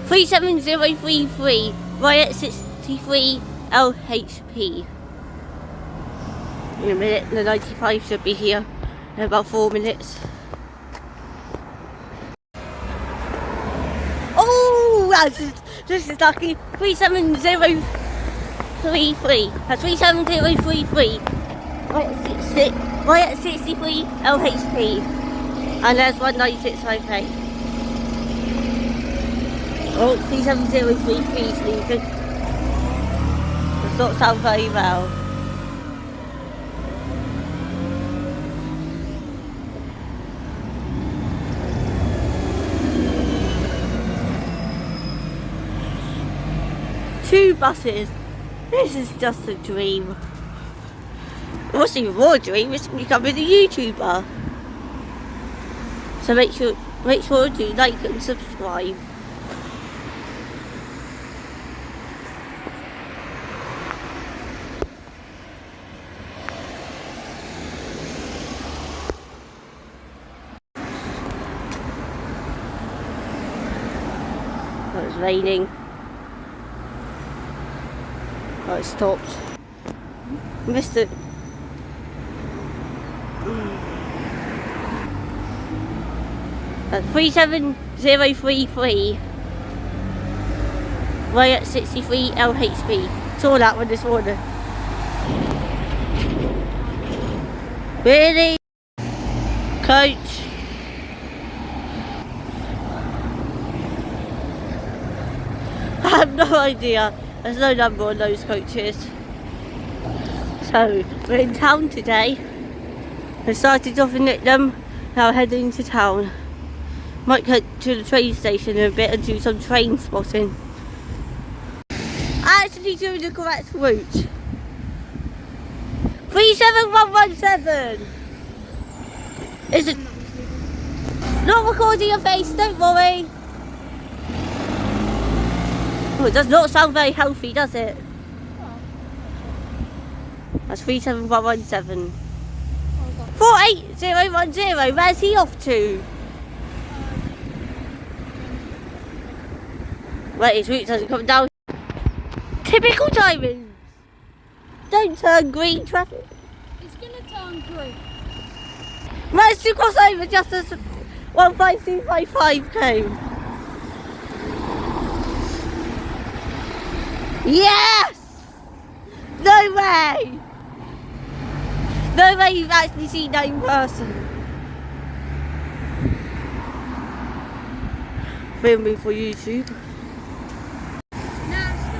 37033, right at 63 LHP. In a minute, the 95 should be here in about 4 minutes. Oh, this is lucky. 37033. That's 37033. Right at 63 LHP. And there's 19658. Oh, 37033 sleeping. Does not sound very well. Two buses. This is just a dream. What's even more a dream is becoming a YouTuber. So make sure to like and subscribe. Oh, it's raining. Oh, it stopped. Missed it. That's 37033. Right at 63 LHP. Saw that one this morning. Really? Coach. I have no idea. There's no number on those coaches. So, we're in town today. We started off in Nicknam, now heading to town. Might head to the train station in a bit and do some train spotting. Actually doing the correct route. 37117! Is it not recording your face, don't worry. Oh, it does not sound very healthy, does it? That's 37117. 48010, where's he off to? Wait, his route doesn't come down. Typical timing. Don't turn green traffic. It's gonna turn green. Managed to cross over just as 15255 came. Yes! No way! No way you've actually seen that in person. Filming for YouTube.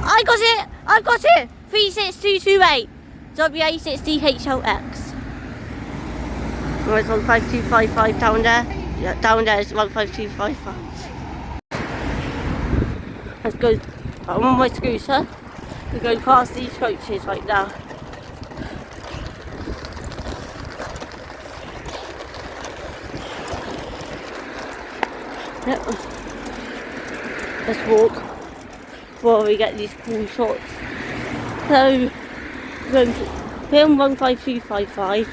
I got it! I got it! 36228 WA60HLX. Oh, it's 15255 down there. Yeah, down there is 15255. Let's go. I'm on my scooter. We're going past these coaches right now. Yep. Let's walk before we get these cool shots. So, we're going to film 15255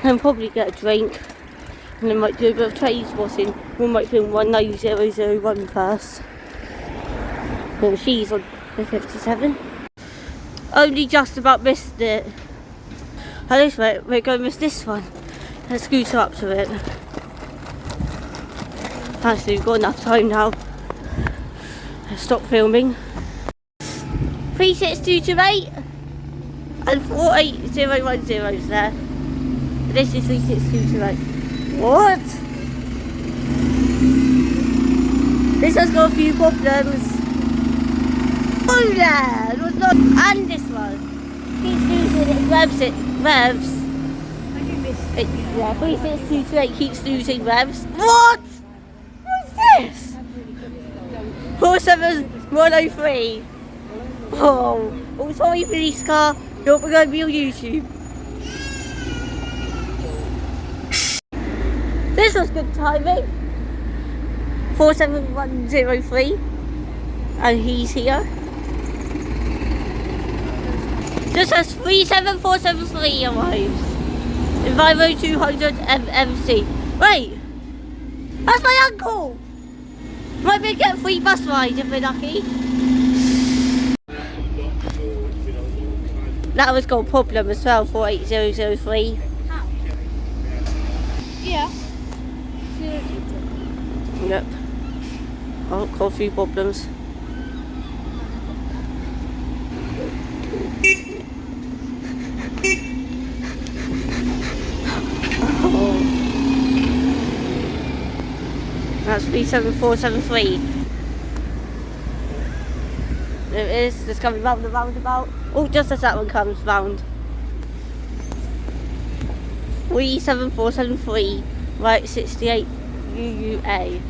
and probably get a drink, and then might do a bit of train spotting. We might film 19001 first. Well, she's on the 57. Only just about missed it. At least we're going to miss this one. Let's scooter up to it. Actually, we've got enough time now. Let's stop filming. 36228 and 48010 is there. This is 36228. What? This has got a few problems. Oh yeah, it was not. And this one keeps losing its revs. Yeah, 36228 keeps losing revs. What? What's this? 47103. Oh, sorry, police car. You're going to be on YouTube. This was good timing. 47103. And he's here. This has 37473 arrives. Enviro 200 MMC. Wait! That's my uncle! Might be able to get a free bus ride if we're lucky. That was got a problem as well, 48003. How? Yeah. Yep. Oh, got a few problems. Oh. That's 37473. There it is, it's coming round the roundabout. Oh, just as that one comes round. 37473, right 68 UUA.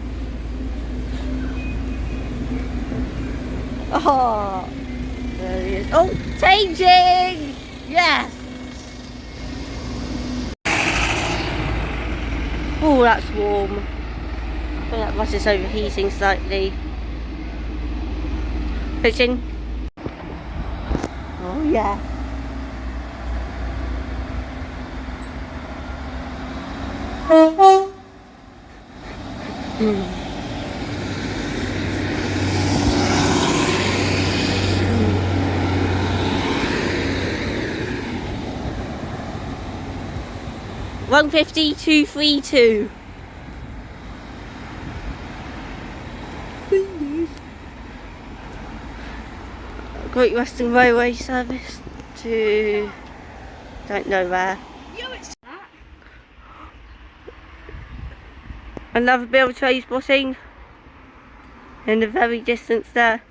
Oh, there he is. Oh, changing! Yes! Oh, that's warm. I think that bus is overheating slightly. Pitching. Oh, yeah. Mm. 150-232. Great Western Railway service to don't know where. Another bit of trade spotting in the very distance there.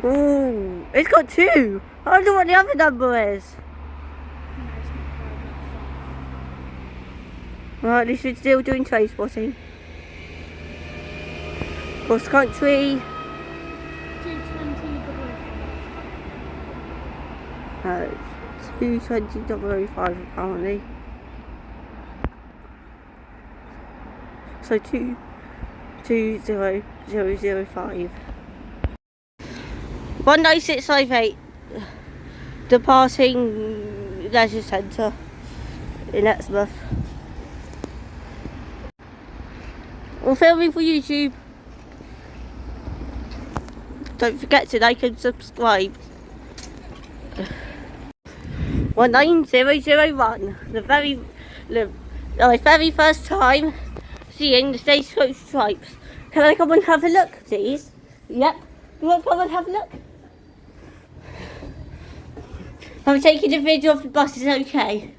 Ooh, it's got two. I wonder what the other number is. Right, at least we're still doing trade spotting. Cross country. 220,005 apparently. So 220,005. 19658. Departing leisure centre in Exmouth. We're filming for YouTube. Don't forget to like and subscribe. 19001. My very first time seeing the stagecoach stripes. Can I come and have a look, please? Yep. You want to come and have a look? I'm taking a video of the bus, is that okay?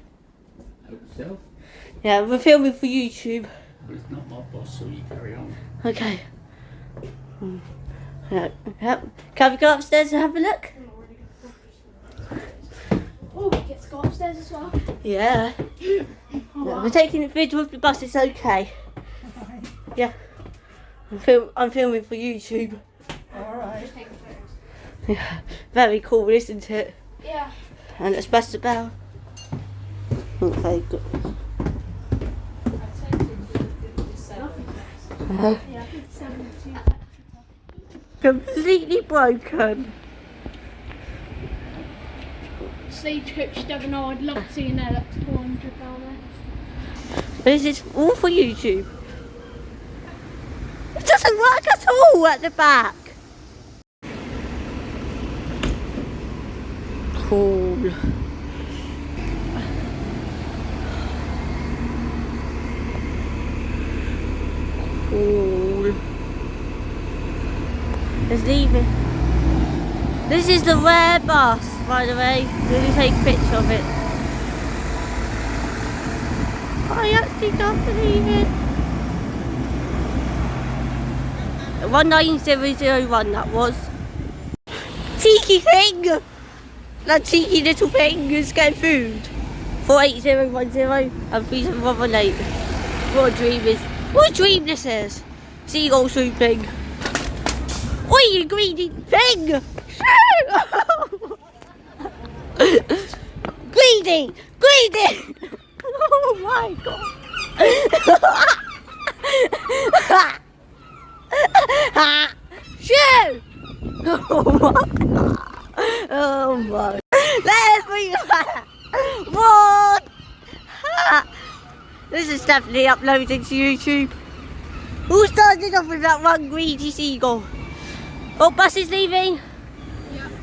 Hope so. Yeah, we're filming for YouTube. But it's not my boss, so you carry on. Okay. Yep. Can we go upstairs and have a look? Oh, we get to go upstairs as well. Yeah. Oh, We're taking a video of the bus, it's okay. Yeah. I'm filming for YouTube. Alright. Yeah. Very cool, isn't it? Yeah. And let's press the bell. Okay, good. Yeah, 72. Completely broken. Stagecoach Devon, oh, I'd love to see an there. That's 400 down there. This is all for YouTube. It doesn't work at all at the back. Cool. Cool. Let's leave it. This is the rare bus, by the way. Let me take a picture of it. I actually can't believe it. 19001 that was. Cheeky thing! That cheeky little thing is getting food. 48010 and 37118. What a dream this is. Seagull swooping. Oi, you greedy thing! Greedy! Oh my god! Shoo! Oh my! Let me what? The This is definitely uploading to YouTube. Who started off with that one greedy seagull? Oh, bus is leaving.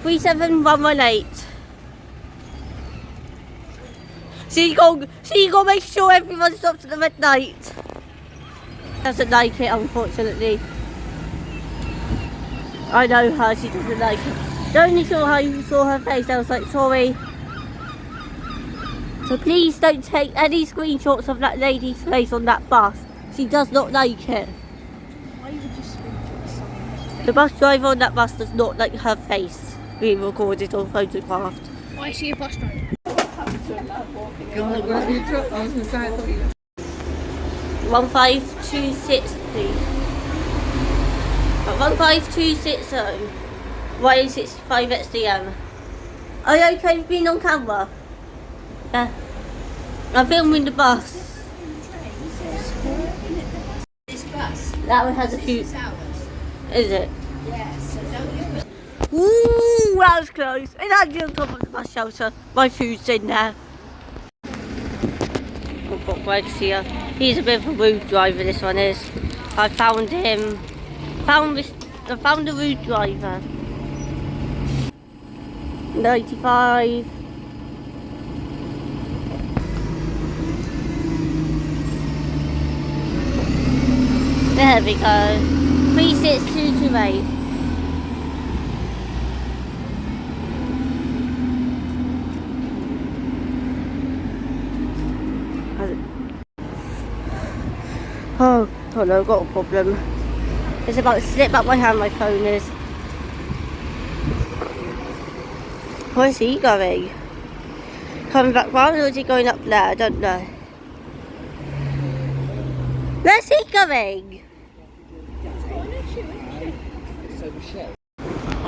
37118. Seagull, make sure everyone stops at the red light. Doesn't like it, unfortunately. I know her, she doesn't like it. I only saw her face, I was like, sorry. So please don't take any screenshots of that lady's face on that bus. She does not like it. Why would you screenshot someone? The bus driver on that bus does not like her face being recorded or photographed. I see a bus driver. 15260. 15260. YA65 XDM. Are you okay with being on camera? Yeah. I'm filming the bus. This bus. That one has a few. 6 hours. Is it? Yeah, so don't you. Ooh, that was close. It's actually on top of the bus shelter. My food's in there. I've got Greg's here. He's a bit of a rude driver, this one is. I found him. I found the rude driver. 95. There we go. 36228. Oh no, I've got a problem. It's about to slip out my hand, my phone is. Where's he going? Coming back round or is he going up there? I don't know. Where's he going?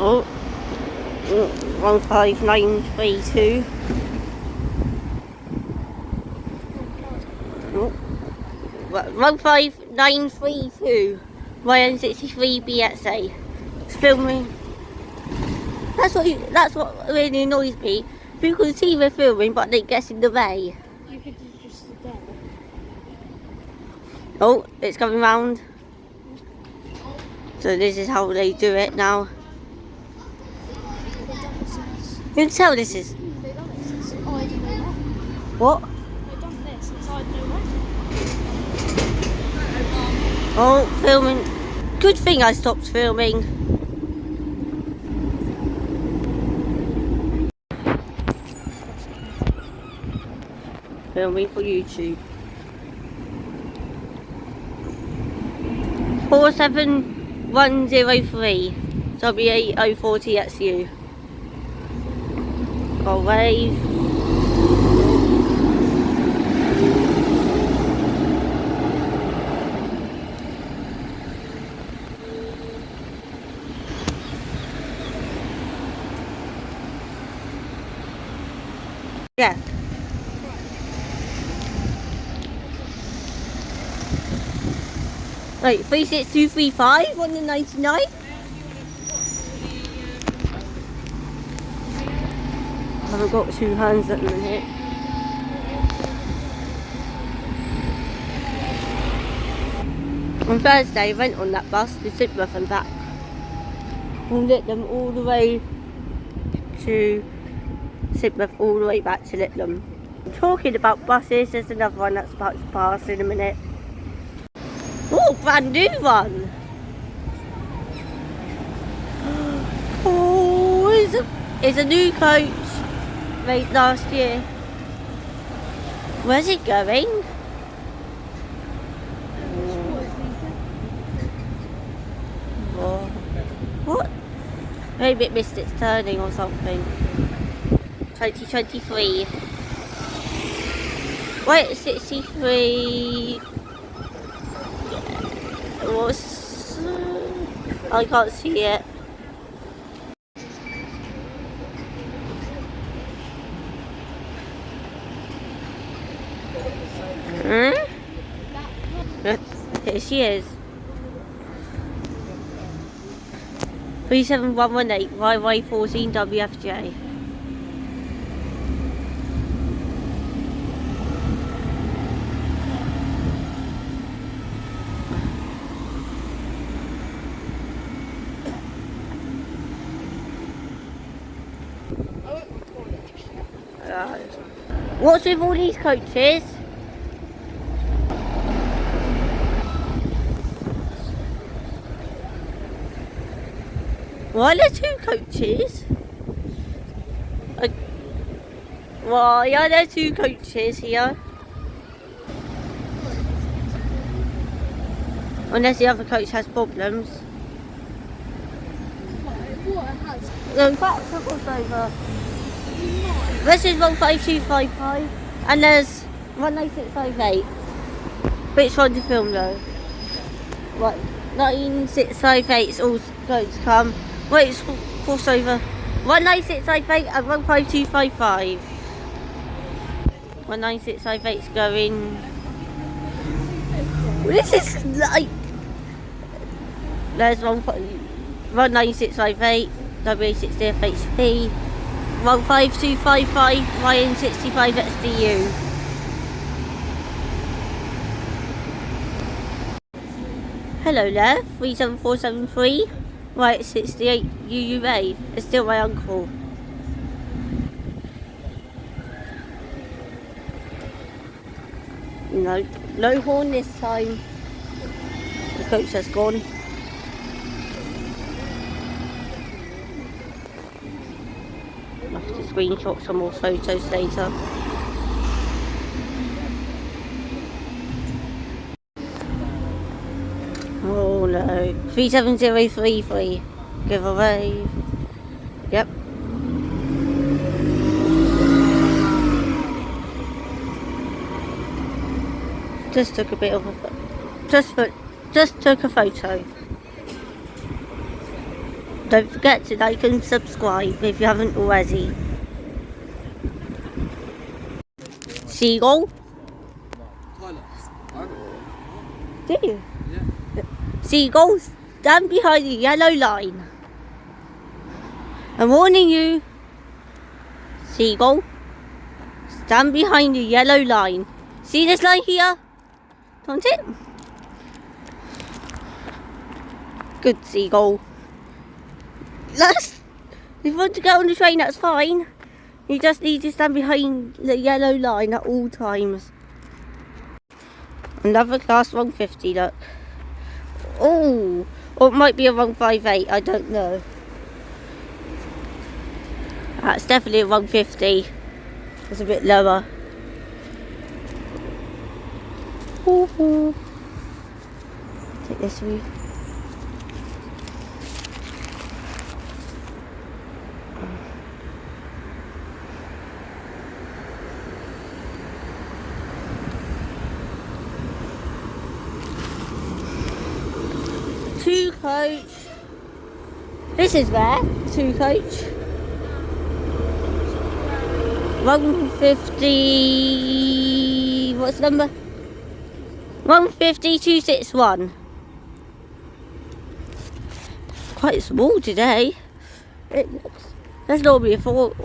Oh, 15932. Oh. 15932. YN63BXA. It's filming. That's what really annoys me. People can see we're filming, but they get in the way. You could just sit there. Oh, it's coming round. So this is how they do it now. You can tell this is. They've done it since I didn't know that. What? They've done this since I didn't know that. Oh, filming. Good thing I stopped filming. Filming for YouTube. 47103 W8040XU. Got a wave. Yeah. Right, 36235 on the 99. I haven't got two hands at the minute. On Thursday I went on that bus to Sidmouth and back. And lit them all the way to Sidmouth, all the way back to Litlam. Talking about buses, there's another one that's about to pass in a minute. Oh, brand new one! Oh, it's a new coach made last year. Where's it going? What? Maybe it missed its turning or something. 2023. Wait, 63. What's... I can't see it. Here she is. 37118 YY14 WFJ. What's with all these coaches? Why are there 2 coaches? Why are there 2 coaches here? Unless the other coach has problems. What has? No, back to crossover. This is 15255 and there's 19658. Which one to film though? What? 19658 is all going to come. Wait, it's crossover. 19658 and 15255. 19658 is going. This is like. There's 19658, W60FHP, 15255, YN65XDU. Hello there, 37473, right 68 UUA. It's still my uncle. No horn this time. The coach has gone. I'll have to screenshot some more photos later. Oh no. 37033 giveaway. Yep. Just took a bit of a just took a photo. Don't forget to like and subscribe if you haven't already. Seagull? Do you? Yeah. Seagull, stand behind the yellow line. I'm warning you. Seagull, stand behind the yellow line. See this line here? Don't it? Good seagull. If you want to get on the train, that's fine. You just need to stand behind the yellow line at all times. Another class 150, look. Oh, or it might be a 158, I don't know. That's definitely a 150. It's a bit lower. Ooh. Take this route. Two coach. This is where? Two coach. 150. What's the number? 150-261. Quite small today. It looks. There's normally a four coach.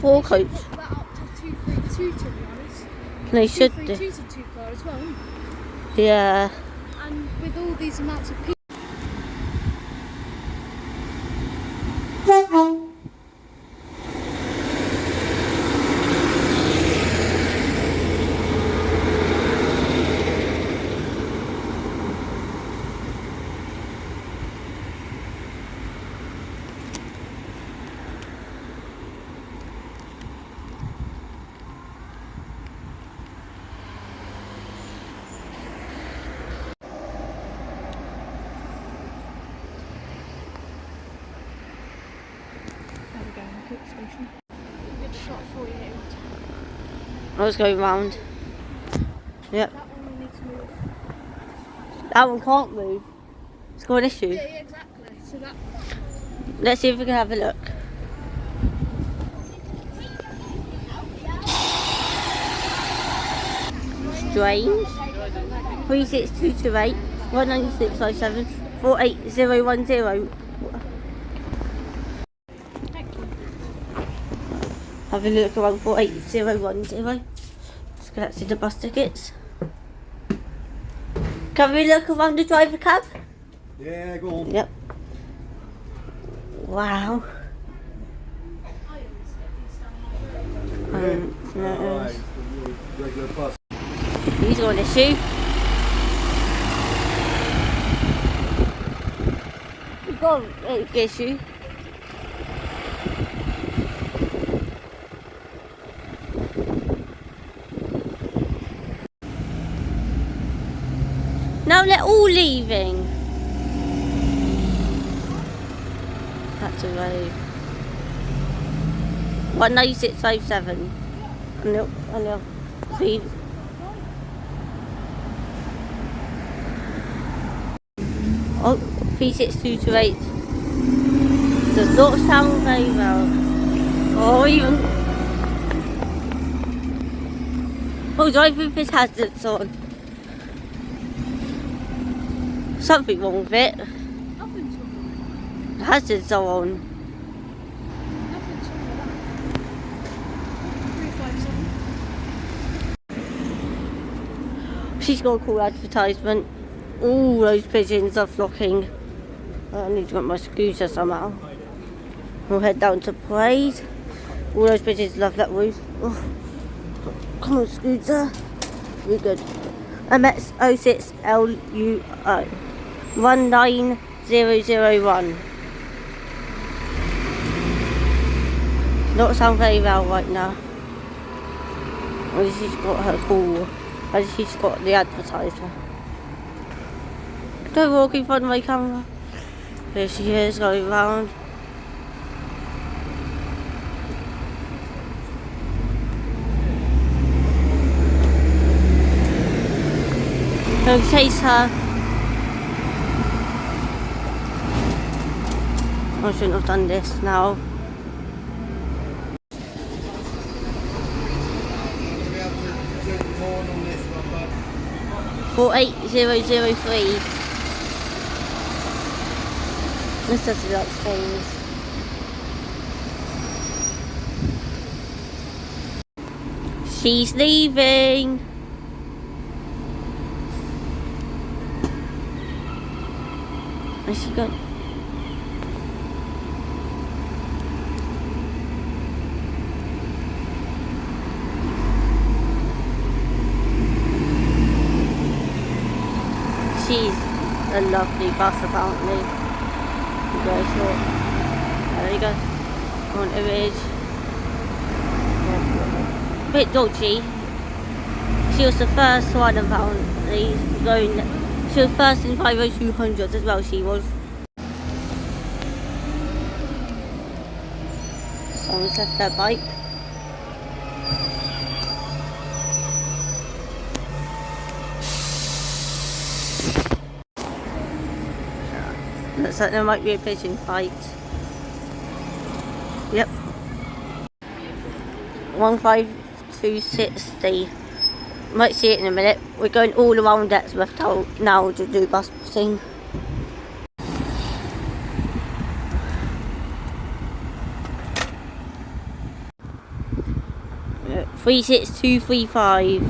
That up to 232 to be honest. They should do. 232 to 2 car as well. Yeah. And with all these amounts of people. I was going round. Yep. That one will need to move. That one can't move. It's got an issue. Yeah, exactly. So that. Let's see if we can have a look. Strange. 36228 19657 48010. Have a look around 48010. Let's go back to the bus tickets. Can we look around the driver cab? Yeah, go on. Yep. Wow. I Alright, regular bus. He's got an issue. He's got an issue. Now they're all leaving. That's a road. 19657. And they'll feed. Oh, 36228. Does not sound very well. Oh, even. Oh, drive with his hazards on. Something wrong with it. Nothing's wrong. The hazards are on. Nothing's wrong with that. 357. She's got a cool advertisement. All those pigeons are flocking. I need to get my scooter somehow. We'll head down to Parade. All those pigeons love that roof. Oh. Come on, scooter. We're good. MS06LUO 19001. Not sound very well right now. Well, she's got her call. And she's got the advertisement. Don't walk in front of my camera. There she is going round. Don't chase her. I shouldn't have done this now. For 8003. This doesn't like things. She's leaving. Where's she going? She's a lovely bus apparently. You guys saw. There you go. On image. A bit dodgy. She was the first one apparently going. She was first in 50200s as well. She was. Someone's left their bike. Looks like there might be a pigeon fight. Yep. 15260. Might see it in a minute. We're going all around Exmouth now to do bus passing. Yeah, 36235.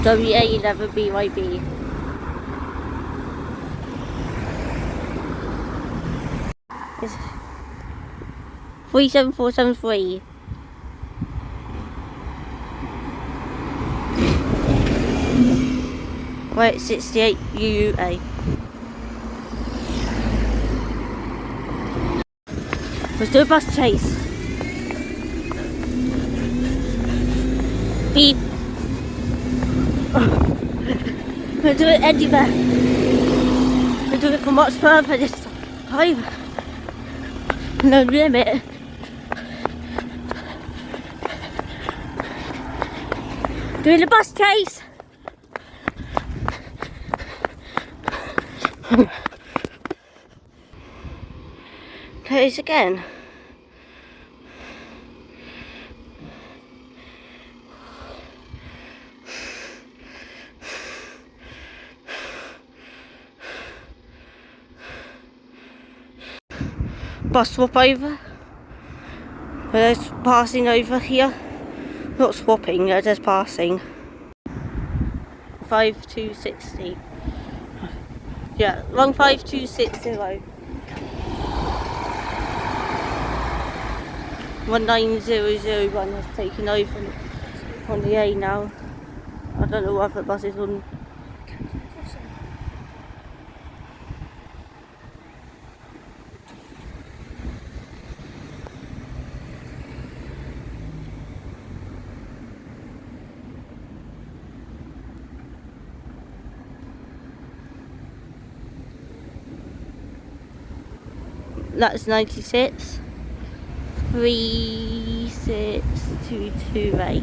WA11BYB. It's 37473. Wait, 68 UUA. Let's do a bus chase. Beep. We'll do it anywhere. We'll do it for much further this time. No limit. Doing the bus chase. There it is again. Bus swap over. They're just passing over here. Not swapping, they're just passing. 5260. Yeah, 15260. 19001 has taken over on the A now. I don't know what other bus is on. That's 96. 36228.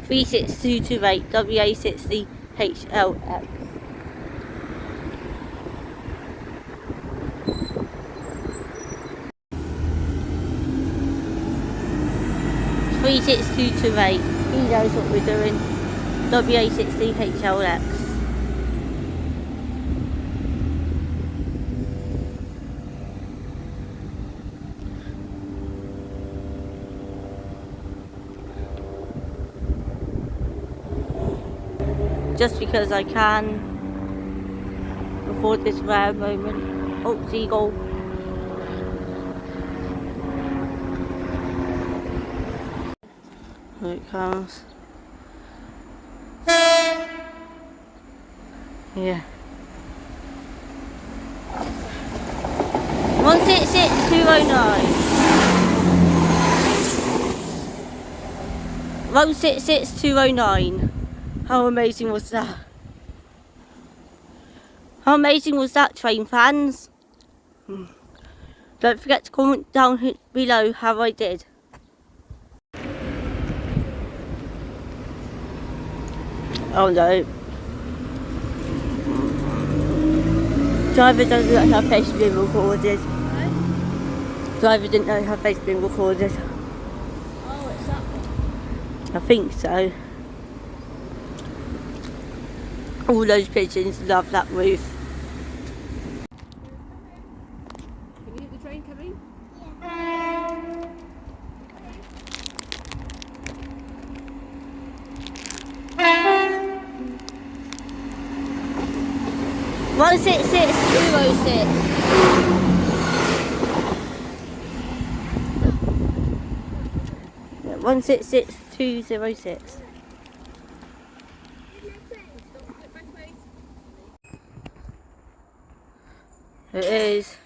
36228 WA60 HLX. Three 6228. He knows what we're doing. WA60 HLX. Just because I can record this rare moment. Oh, seagull. Here it comes. Yeah. 166209. 166209. How amazing was that? How amazing was that, train fans? Don't forget to comment down below how I did. Oh no. Driver doesn't know her face being recorded. Driver didn't know her face being recorded. Oh, it's that one. I think so. All those pigeons love that roof. Can you hear the train coming? Yeah. 16606. 166206. It is.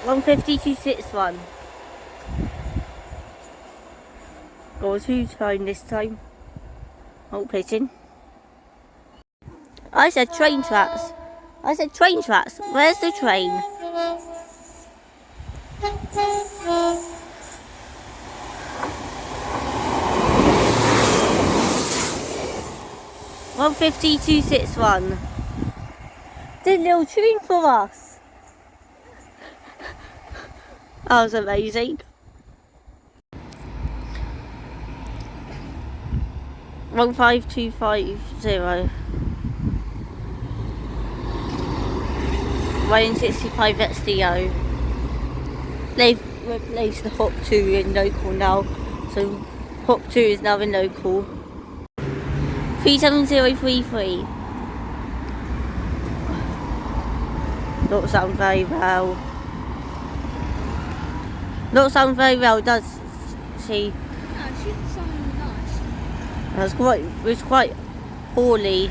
One 5261. Go 2 time this time. Oh, pigeon. I said train tracks. I said train tracks. Where's the train? One 5261. Did a little tune for us. That was amazing. 15250. 165 XDO. They've replaced the Hop 2 in local now, so Hop 2 is now in local. 37033. Not sound very well. Not sound very well, does she? No, she didn't sound nice. It was quite poorly.